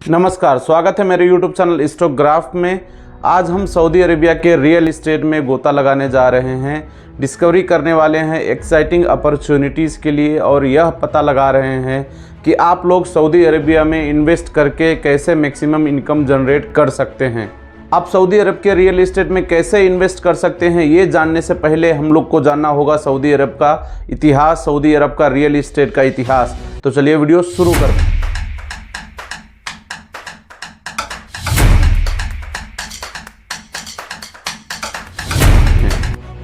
नमस्कार, स्वागत है मेरे YouTube चैनल स्टॉकग्राफ में। आज हम सऊदी अरेबिया के रियल इस्टेट में गोता लगाने जा रहे हैं, डिस्कवरी करने वाले हैं एक्साइटिंग अपॉर्चुनिटीज़ के लिए और यह पता लगा रहे हैं कि आप लोग सऊदी अरेबिया में इन्वेस्ट करके कैसे मैक्सिमम इनकम जनरेट कर सकते हैं। आप सऊदी अरब के रियल इस्टेट में कैसे इन्वेस्ट कर सकते हैं, ये जानने से पहले हम लोग को जानना होगा सऊदी अरब का इतिहास, सऊदी अरब का रियल इस्टेट का इतिहास। तो चलिए वीडियो शुरू करते हैं।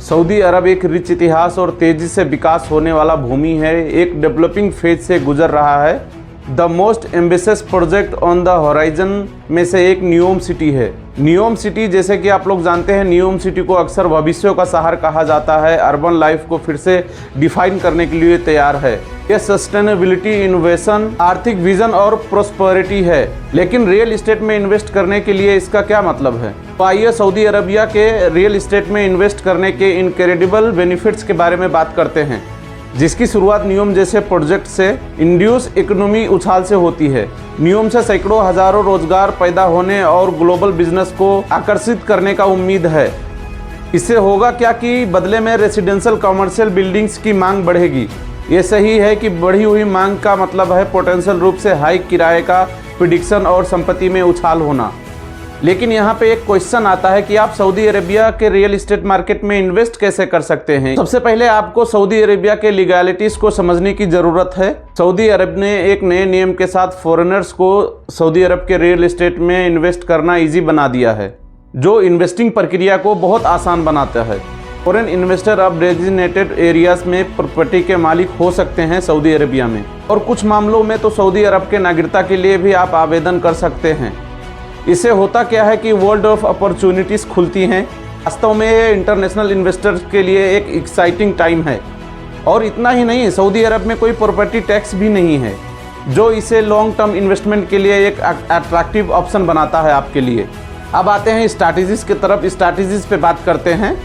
सऊदी अरब एक रिच इतिहास और तेजी से विकास होने वाला भूमि है, एक डेवलपिंग फेज से गुजर रहा है। The most ambitious project on the horizon में से एक न्यूम सिटी है। न्यूम सिटी, जैसे कि आप लोग जानते हैं, न्यूम सिटी को अक्सर भविष्य का शहर कहा जाता है। अर्बन लाइफ को फिर से डिफाइन करने के लिए तैयार है। यह सस्टेनेबिलिटी, इनोवेशन, आर्थिक विजन और प्रोस्पेरिटी है। लेकिन रियल इस्टेट में इन्वेस्ट करने के लिए इसका क्या मतलब है? तो आइए सऊदी अरबिया के रियल इस्टेट में इन्वेस्ट करने के इनक्रेडिबल बेनिफिट्स के बारे में बात करते हैं, जिसकी शुरुआत न्यूम जैसे प्रोजेक्ट से इंड्यूस इकोनॉमी उछाल से होती है। न्यूम से सैकड़ों हजारों रोजगार पैदा होने और ग्लोबल बिजनेस को आकर्षित करने का उम्मीद है। इससे होगा क्या कि बदले में रेसिडेंशियल कमर्शियल बिल्डिंग्स की मांग बढ़ेगी। ये सही है कि बढ़ी हुई मांग का मतलब है पोटेंशियल रूप से हाई किराए का प्रिडिक्शन और संपत्ति में उछाल होना। लेकिन यहाँ पे एक क्वेश्चन आता है कि आप सऊदी अरेबिया के रियल इस्टेट मार्केट में इन्वेस्ट कैसे कर सकते हैं। सबसे पहले आपको सऊदी अरेबिया के लीगैलिटीज को समझने की जरूरत है। सऊदी अरब ने एक नए नियम के साथ फॉरेनर्स को सऊदी अरब के रियल इस्टेट में इन्वेस्ट करना ईजी बना दिया है, जो इन्वेस्टिंग प्रक्रिया को बहुत आसान बनाता है। फॉरेन इन्वेस्टर अब डेजिग्नेटेड एरियाज में प्रॉपर्टी के मालिक हो सकते हैं सऊदी अरेबिया में, और कुछ मामलों में तो सऊदी अरब के नागरिकता के लिए भी आप आवेदन कर सकते हैं। इससे होता क्या है कि वर्ल्ड ऑफ अपॉर्चुनिटीज़ खुलती हैं। वास्तव में ये इंटरनेशनल इन्वेस्टर्स के लिए एक एक्साइटिंग टाइम है। और इतना ही नहीं, सऊदी अरब में कोई प्रॉपर्टी टैक्स भी नहीं है, जो इसे लॉन्ग टर्म इन्वेस्टमेंट के लिए एक अट्रैक्टिव ऑप्शन बनाता है आपके लिए। अब आते हैं स्ट्रैटेजीज़ की तरफ। स्ट्रैटेजीज़ पे बात करते हैं।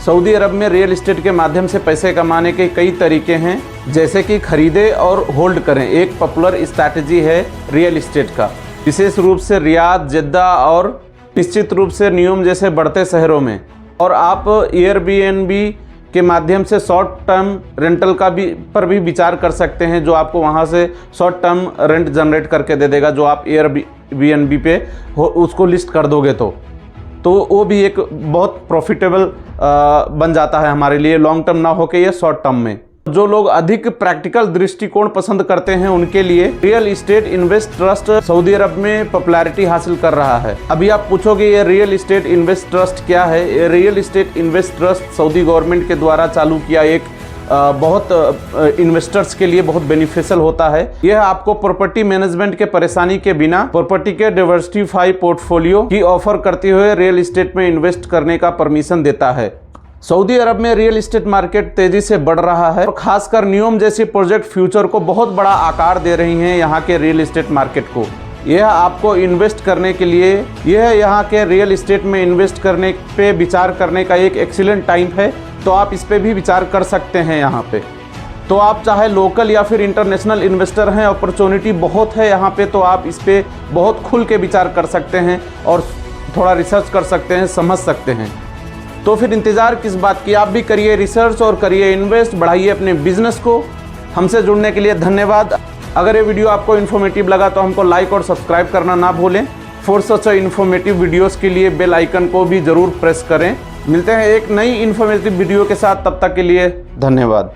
सऊदी अरब में रियल इस्टेट के माध्यम से पैसे कमाने के कई तरीके हैं, जैसे कि खरीदे और होल्ड करें। एक पॉपुलर स्ट्रैटेजी है रियल इस्टेट का, विशेष रूप से रियाद, जेद्दा और निश्चित रूप से न्यूम जैसे बढ़ते शहरों में। और आप एयरबीएनबी के माध्यम से शॉर्ट टर्म रेंटल का पर भी विचार कर सकते हैं, जो आपको वहां से शॉर्ट टर्म रेंट जनरेट करके दे देगा। जो आप एयरबीएनबी पे उसको लिस्ट कर दोगे तो वो भी एक बहुत प्रॉफिटेबल बन जाता है हमारे लिए, लॉन्ग टर्म ना होके ये शॉर्ट टर्म में। जो लोग अधिक प्रैक्टिकल दृष्टिकोण पसंद करते हैं, उनके लिए रियल इस्टेट इन्वेस्ट ट्रस्ट सऊदी अरब में पॉपुलैरिटी हासिल कर रहा है। अभी आप पूछोगे ये रियल इस्टेट इन्वेस्ट ट्रस्ट क्या है? ये real estate invest trust Saudi government के द्वारा चालू किया एक बहुत इन्वेस्टर्स के लिए बहुत बेनिफिशियल होता है। यह आपको प्रॉपर्टी मैनेजमेंट के परेशानी के बिना प्रॉपर्टी के डाइवर्सिफाई पोर्टफोलियो की ऑफर करते हुए रियल इस्टेट में इन्वेस्ट करने का परमिशन देता है। सऊदी अरब में रियल इस्टेट मार्केट तेजी से बढ़ रहा है और खासकर न्यूम जैसी प्रोजेक्ट फ्यूचर को बहुत बड़ा आकार दे रही हैं यहाँ के रियल इस्टेट मार्केट को। यह आपको इन्वेस्ट करने के लिए, यह यहाँ के रियल इस्टेट में इन्वेस्ट करने पे विचार करने का एक एक्सीलेंट टाइम है। तो आप इस पे भी विचार कर सकते हैं यहाँ पे। तो आप चाहे लोकल या फिर इंटरनेशनल इन्वेस्टर हैं, अपॉर्चुनिटी बहुत है यहाँ पे, तो आप इस पे बहुत खुल के विचार कर सकते हैं और थोड़ा रिसर्च कर सकते हैं, समझ सकते हैं। तो फिर इंतज़ार किस बात की, आप भी करिए रिसर्च और करिए इन्वेस्ट, बढ़ाइए अपने बिजनेस को। हमसे जुड़ने के लिए धन्यवाद। अगर ये वीडियो आपको इन्फॉर्मेटिव लगा तो हमको लाइक और सब्सक्राइब करना ना भूलें। फॉर सच इन्फॉर्मेटिव वीडियोस के लिए बेल आइकन को भी ज़रूर प्रेस करें। मिलते हैं एक नई इन्फॉर्मेटिव वीडियो के साथ, तब तक के लिए धन्यवाद।